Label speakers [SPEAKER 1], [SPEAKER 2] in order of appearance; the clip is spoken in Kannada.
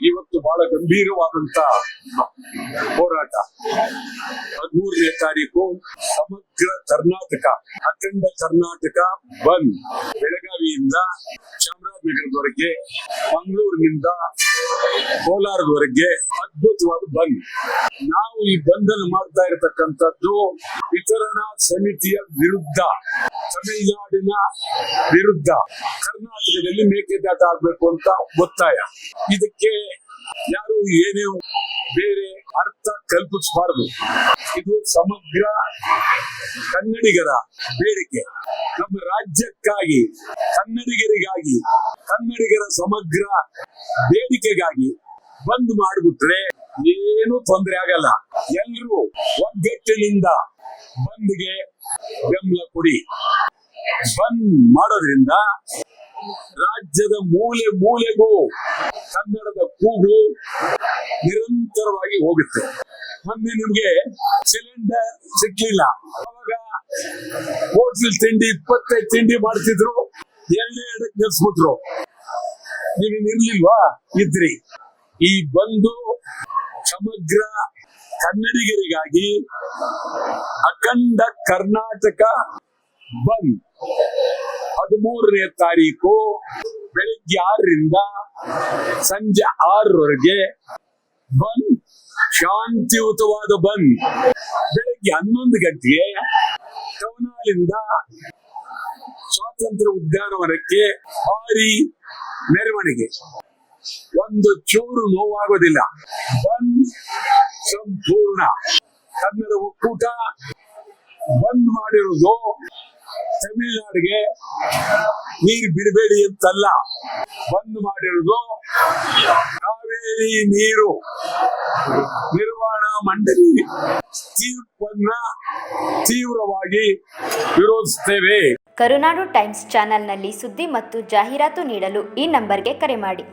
[SPEAKER 1] ಇವತ್ತು ಬಹಳ ಗಂಭೀರವಾದಂತ ಹೋರಾಟ. 13ನೇ ತಾರೀಕು ಸಮಗ್ರ ಕರ್ನಾಟಕ, ಅಖಂಡ ಕರ್ನಾಟಕ ಬಂದ್. ಬೆಳಗಾವಿಯಿಂದ ಚಾಮರಾಜನಗರದವರೆಗೆ, ಮಂಗಳೂರಿನಿಂದ ಕೋಲಾರದವರೆಗೆ ಅದ್ಭುತವಾದ ಬಂದ್. ನಾವು ಈ ಬಂದ್ ಅನ್ನು ಮಾಡ್ತಾ ಇರತಕ್ಕಂಥದ್ದು ವಿತರಣಾ ಸಮಿತಿಯ ವಿರುದ್ಧ, ತಮಿಳುನಾಡಿನ ವಿರುದ್ಧ. ಕರ್ನಾಟಕದಲ್ಲಿ ಮೇಕೆದಾಟು ಆಗ್ಬೇಕು ಅಂತ ಒತ್ತಾಯ. ಇದಕ್ಕೆ ಯಾರು ಏನೇ ಬೇರೆ ಅರ್ಥ ಕಲ್ಪಿಸಬಾರದು. ಇದು ಸಮಗ್ರ ಕನ್ನಡಿಗರ ಬೇಡಿಕೆ. ನಮ್ಮ ರಾಜ್ಯಕ್ಕಾಗಿ, ಕನ್ನಡಿಗರಿಗಾಗಿ, ಕನ್ನಡಿಗರ ಸಮಗ್ರ ಬೇಡಿಕೆಗಾಗಿ ಬಂದ್ ಮಾಡಿಬಿಟ್ರೆ ಏನು ತೊಂದರೆ ಆಗಲ್ಲ. ಎಲ್ಲರೂ ಒಗ್ಗಟ್ಟಿನಿಂದ ಬಂದ್ಗೆ ಬೆಂಬಲ ಕೊಡಿ. ಬಂದ್ ಮಾಡೋದ್ರಿಂದ ರಾಜ್ಯದ ಮೂಲೆ ಮೂಲೆಗೂ ಕನ್ನಡದ ಕೂಗು ನಿರಂತರವಾಗಿ ಹೋಗುತ್ತೆ. ಮೊನ್ನೆ ನಿಮ್ಗೆ ಸಿಲಿಂಡರ್ ಸಿಕ್ಲಿಲ್ಲ, ಅವಾಗ ಹೋಟೆಲ್ ತಿಂಡಿ 25 ತಿಂಡಿ ಮಾಡ್ತಿದ್ರು, 2 ನಿಲ್ಸ್ಬಿಟ್ರು. ನೀವಿರ್ಲಿಲ್ವಾ? ಇದ್ರಿ. ಈ ಬಂದು ಸಮಗ್ರ ಕನ್ನಡಿಗರಿಗಾಗಿ ಅಖಂಡ ಕರ್ನಾಟಕ ಬಂದ್ 13ನೇ ತಾರೀಕು ಬೆಳಿಗ್ಗೆ 6ರಿಂದ ಸಂಜೆ 6ರವರೆಗೆ ಬಂದ್. ಶಾಂತಿಯುತವಾದ ಬಂದ್. ಬೆಳಿಗ್ಗೆ 11 ಗಂಟೆಗೆ ಟೌನ್ ಹಾಲಿಂದ ಸ್ವಾತಂತ್ರ್ಯ ಉದ್ಯಾನವನಕ್ಕೆ ಭಾರಿ ಮೆರವಣಿಗೆ. ಒಂದು ಚೂರು ನೋವಾಗೋದಿಲ್ಲ. ಬಂದ್ ಸಂಪೂರ್ಣ. ಕನ್ನಡ ಒಕ್ಕೂಟ ಬಂದ್ ಮಾಡಿರುವುದು ತಮಿಳುನಾಡಿಗೆ ನೀರು ಬಿಡಬೇಡಿ ಅಂತಲ್ಲ, ಬಂದ್ ಮಾಡಿರುವುದು ಕಾವೇರಿ ನೀರು ನಿರ್ವಹಣಾ ಮಂಡಳಿ ತೀರ್ಪನ್ನ ತೀವ್ರವಾಗಿ ವಿರೋಧಿಸುತ್ತೇವೆ.
[SPEAKER 2] ಕರುನಾಡು ಟೈಮ್ಸ್ ಚಾನೆಲ್ನಲ್ಲಿ ಸುದ್ದಿ ಮತ್ತು ಜಾಹೀರಾತು ನೀಡಲು ಈ ನಂಬರ್ಗೆ ಕರೆ ಮಾಡಿ.